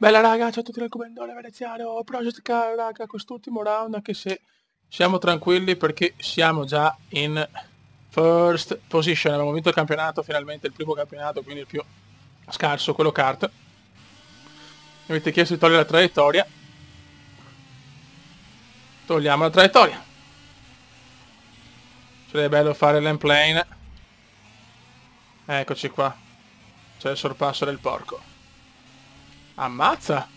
Bella raga, ciao a tutti dal Comendone Veneziano, Project Car raga, quest'ultimo round anche se siamo tranquilli perché siamo già in first position, abbiamo vinto il campionato, finalmente il primo campionato, quindi il più scarso, quello kart. Mi avete chiesto di togliere la traiettoria, togliamo la traiettoria. Sarebbe bello fare l'end plane, eccoci qua, c'è il sorpasso del porco. Ammazza!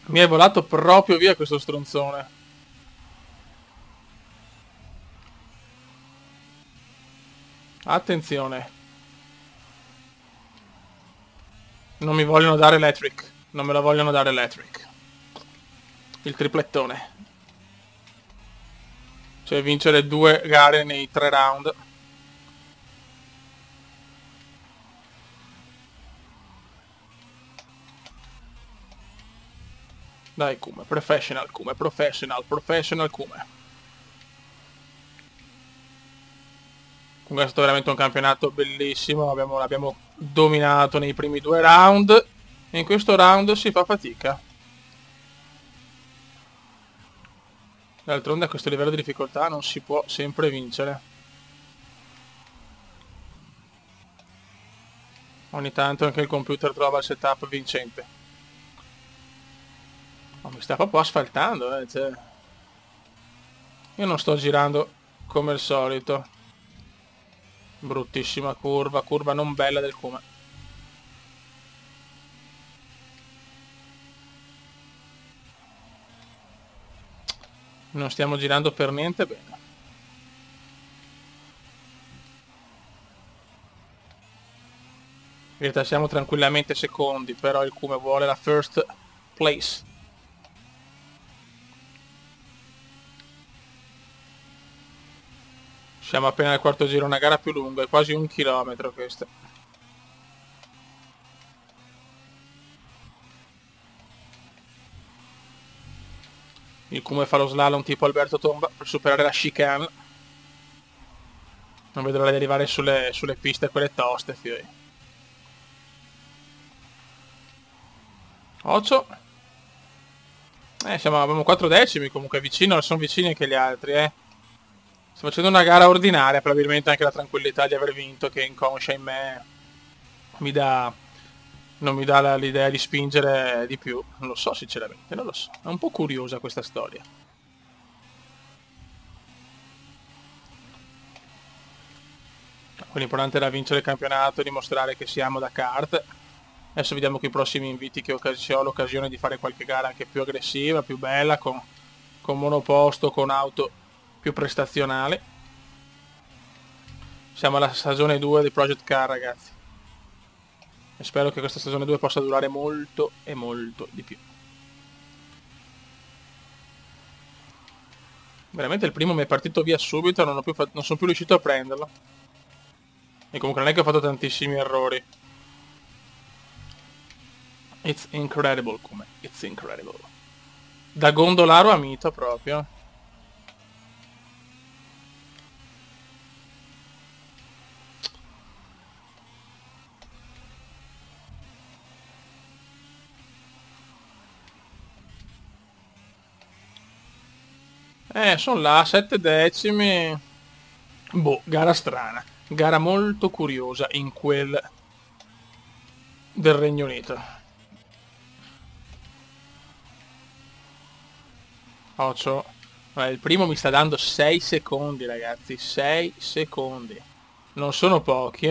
Mi è volato proprio via questo stronzone. Attenzione. Non mi vogliono dare electric. Non me la vogliono dare electric. Il triplettone. Cioè vincere 2 gare nei 3 round. Dai Kume, professional Kume, professional Kume. Comunque è stato veramente un campionato bellissimo, l'abbiamo dominato nei primi 2 round. E in questo round si fa fatica. D'altronde a questo livello di difficoltà non si può sempre vincere. Ogni tanto anche il computer trova il setup vincente. Oh, mi sta proprio asfaltando, cioè. Io non sto girando come al solito. Bruttissima curva, curva non bella del Kume. Non stiamo girando per niente bene. In realtà siamo tranquillamente secondi, però il Kume vuole la first place. Siamo appena al quarto giro, una gara più lunga, è quasi 1 chilometro questa. Il Kume fa lo slalom tipo Alberto Tomba per superare la chicane. Non vedo l'ora di arrivare sulle piste quelle toste, fioi. 8. Abbiamo 4 decimi comunque, vicino, sono vicini anche gli altri, Sto facendo una gara ordinaria, probabilmente anche la tranquillità di aver vinto, che inconscia in me non mi dà l'idea di spingere di più. Non lo so sinceramente, non lo so. È un po' curiosa questa storia. Quindi l'importante era vincere il campionato e dimostrare che siamo da kart. Adesso vediamo con i prossimi inviti che se ho l'occasione di fare qualche gara anche più aggressiva, più bella, con monoposto, con auto più prestazionali. Siamo alla stagione 2 di Project Car, ragazzi. E spero che questa stagione 2 possa durare molto e molto di più. Veramente il primo mi è partito via subito, non sono più riuscito a prenderlo. E comunque non è che ho fatto tantissimi errori. It's incredible come. It's incredible. Da gondolaro a mito proprio. Sono là, 7 decimi. Boh, gara strana. Gara molto curiosa in quel del Regno Unito. 8. Il primo mi sta dando 6 secondi, ragazzi. 6 secondi. Non sono pochi,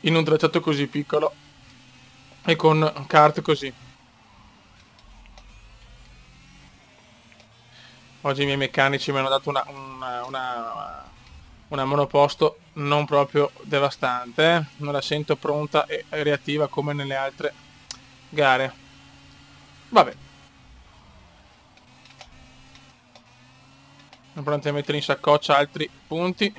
in un tracciato così piccolo. E con kart così. Oggi i miei meccanici mi hanno dato una monoposto non proprio devastante, Non la sento pronta e reattiva come nelle altre gare. Vabbè. Sono pronti a mettere in saccoccia altri punti.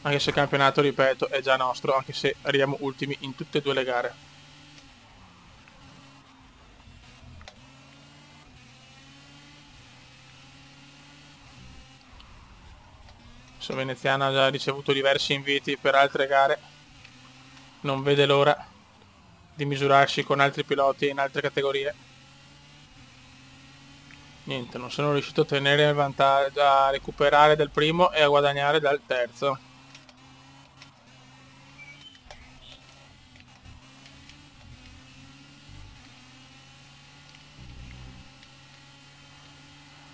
Anche se il campionato, ripeto, è già nostro, anche se arriviamo ultimi in tutte e 2 le gare. Veneziano ha già ricevuto diversi inviti per altre gare. Non vede l'ora di misurarsi con altri piloti in altre categorie. Niente, non sono riuscito a tenere il vantaggio, a recuperare dal primo e a guadagnare dal terzo.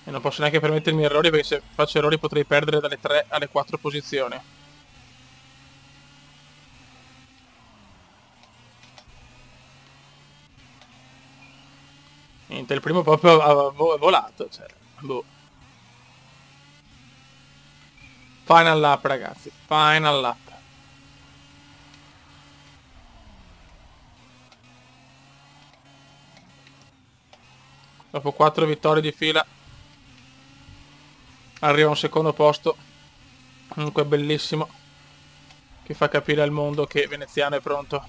E non posso neanche permettermi errori, perché se faccio errori potrei perdere dalle 3 alle 4 posizioni. Niente, il primo proprio ha volato, cioè, boh. Final lap, ragazzi, final lap. Dopo 4 vittorie di fila arriva un secondo posto, comunque bellissimo, che fa capire al mondo che Veneziano è pronto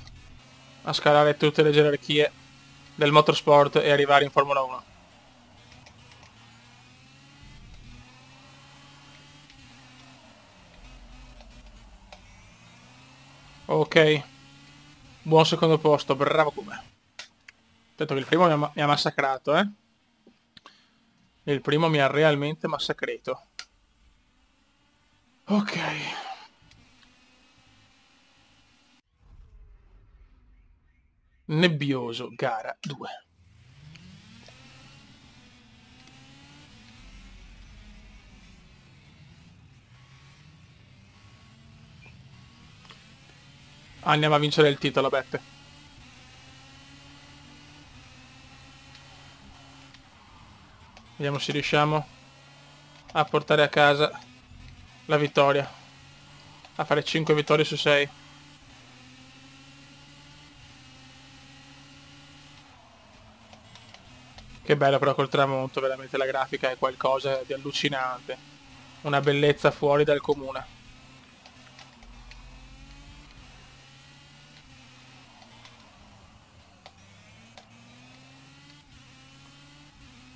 a scalare tutte le gerarchie del motorsport e arrivare in Formula 1. Ok, buon secondo posto, bravo Kuma. Detto che il primo mi ha massacrato, eh. Il primo mi ha realmente massacrato. Ok. Nebbioso, gara 2. Andiamo a vincere il titolo, Beppe. Vediamo se riusciamo a portare a casa la vittoria. A fare 5 vittorie su 6. Che bello però col tramonto, veramente la grafica è qualcosa di allucinante. Una bellezza fuori dal comune.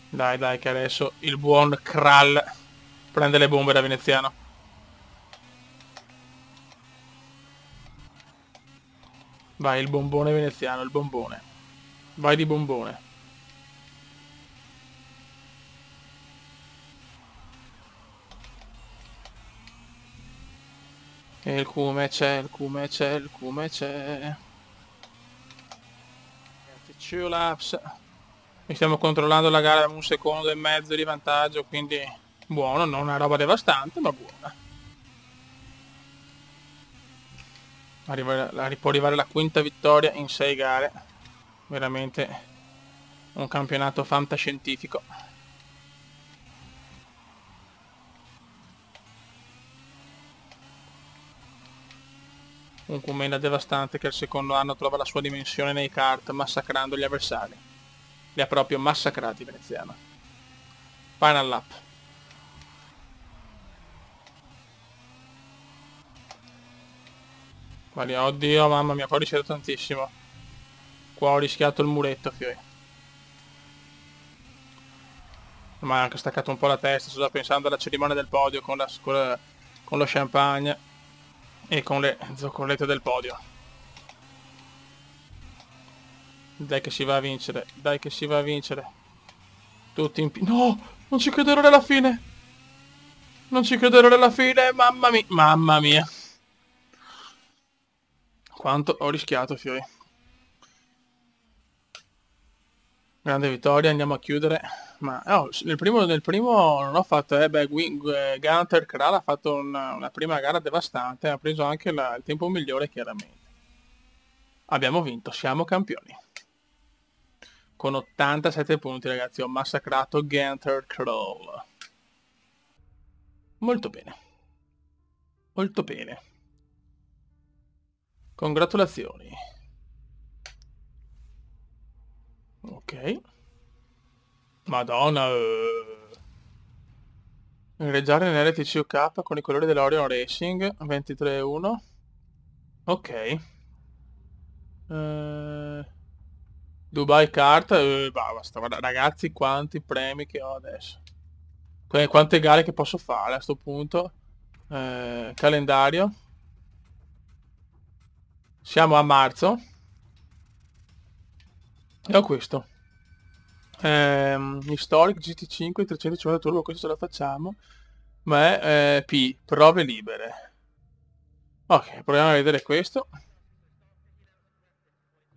Dai, dai, che adesso il buon Kral prende le bombe da veneziano. Vai, il bombone veneziano, il bombone. Vai di bombone. E il cume c'è, il cume c'è, il cume c'è. Ragazzi, 2 laps. E stiamo controllando la gara da 1 secondo e mezzo di vantaggio, quindi buono, non una roba devastante, ma buona. Può arrivare la quinta vittoria in 6 gare. Veramente un campionato fantascientifico. Un Kumena devastante che al secondo anno trova la sua dimensione nei kart, massacrando gli avversari. Li ha proprio massacrati veneziano. Final lap. Guarda, oddio, mamma mia, qua ho rischiato tantissimo. Qua ho rischiato il muretto, fioi. Ma ha anche staccato un po' la testa, sto già pensando alla cerimonia del podio con lo champagne e con le zoccolette del podio. Dai che si va a vincere, dai che si va a vincere. Tutti in no, non ci crederò alla fine. Non ci crederò alla fine, mamma mia. Mamma mia. Quanto ho rischiato, fioi. Grande vittoria, andiamo a chiudere. Ma oh, nel primo non ho fatto, Gunter Kral ha fatto una prima gara devastante, ha preso anche il tempo migliore chiaramente. Abbiamo vinto, siamo campioni. Con 87 punti, ragazzi, ho massacrato Gunter Kral. Molto bene. Molto bene. Congratulazioni. Ok. Madonna. Gareggiare nell'RTC UK con i colori dell'Orion Racing 23-1. Ok. Dubai Kart. Basta, guarda, ragazzi, quanti premi che ho adesso. Quante gare che posso fare a sto punto. Calendario. Siamo a marzo. E ho questo. Historic GT5 350 turbo, questo ce la facciamo. Ma è P, prove libere. Ok, proviamo a vedere questo.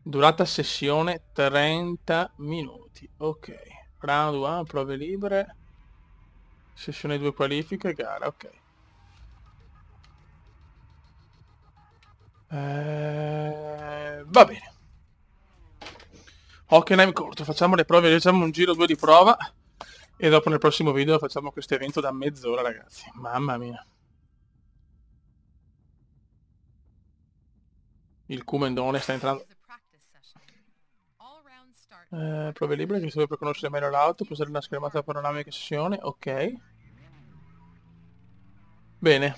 Durata sessione 30 minuti. Ok. Round 1, prove libere. Sessione 2 qualifiche, gara, ok. Va bene. Hockenheim corto, facciamo le prove, facciamo un giro 2 di prova. E dopo nel prossimo video facciamo questo evento da mezz'ora, ragazzi. Mamma mia. Il Cumendone sta entrando. Prove libere che serve per conoscere meglio l'auto, può usare una schermata panoramica sessione, ok. Bene.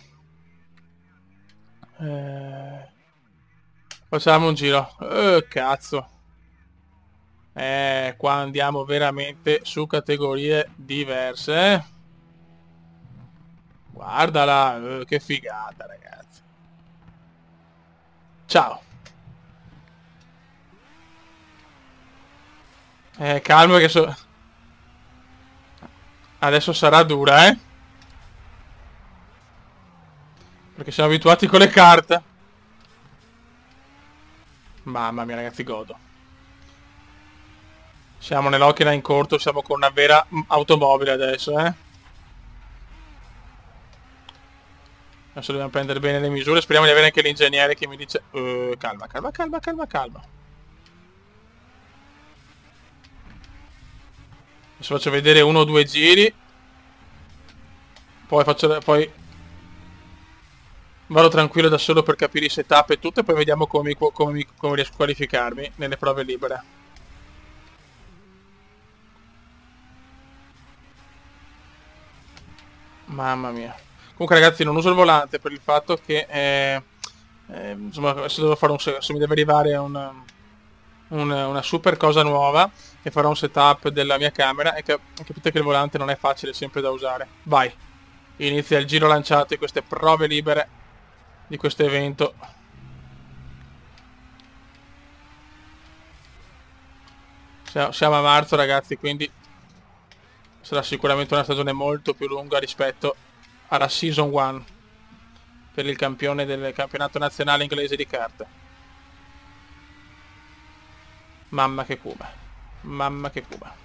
Facciamo un giro. Cazzo. Qua andiamo veramente su categorie diverse. Guardala, che figata, ragazzi. Ciao. Calmo che adesso sarà dura, perché siamo abituati con le carte. Mamma mia, ragazzi, godo. Siamo nell'Hockenheim in corto, siamo con una vera automobile adesso, Adesso dobbiamo prendere bene le misure, speriamo di avere anche l'ingegnere che mi dice... calma, calma, calma, calma, calma. Adesso faccio vedere 1 o 2 giri. Poi vado tranquillo da solo per capire i setup e tutto, e poi vediamo come riesco a qualificarmi nelle prove libere. Mamma mia. Comunque, ragazzi, non uso il volante per il fatto che insomma, adesso devo fare adesso mi deve arrivare una super cosa nuova e farò un setup della mia camera, e capite che il volante non è facile sempre da usare. Vai. Inizia il giro lanciato di queste prove libere di questo evento. Siamo a marzo, ragazzi, quindi sarà sicuramente una stagione molto più lunga rispetto alla Season 1 per il campione del campionato nazionale inglese di carte. Mamma che cuba. Mamma che cuba.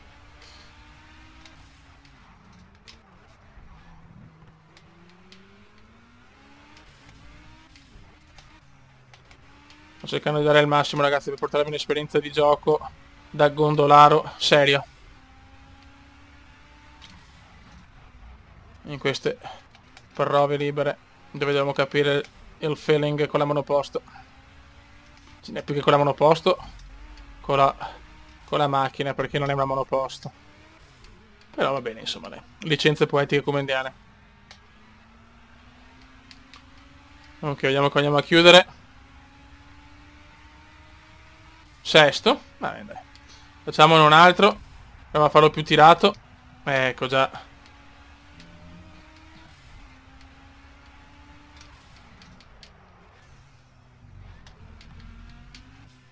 Sto cercando di dare il massimo, ragazzi, per portarvi un'esperienza di gioco da gondolaro serio in queste prove libere, dove dobbiamo capire il feeling con la monoposto. Ce n'è più che con la monoposto, con la macchina, perché non è una monoposto. Però va bene, insomma, le licenze poetiche comendiane. Ok, vediamo che andiamo a chiudere. Sesto. Va bene, dai. Facciamone un altro. Proviamo a farlo più tirato. Ecco già.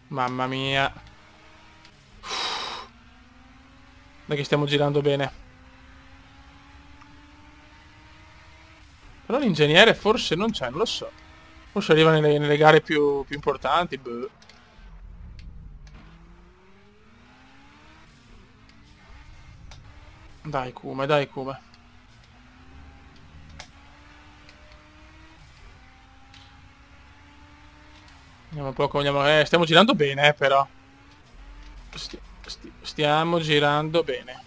Mamma mia. Dai che stiamo girando bene. Però l'ingegnere forse non c'è, non lo so. Forse arriva nelle gare più importanti. Boh. Dai Kuma, dai Kuma. Vediamo un po' come andiamo. Stiamo girando bene, però. Stiamo girando bene.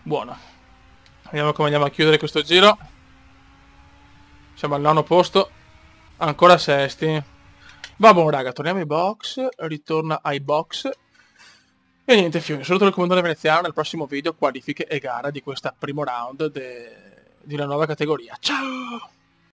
Buono. Vediamo come andiamo a chiudere questo giro. Siamo al 9° posto. Ancora sesti. Va buono, raga, torniamo ai box. Ritorna ai box. E niente, Fiumi, saluto il comandante veneziano nel prossimo video, qualifiche e gara di questa primo round di una nuova categoria. Ciao!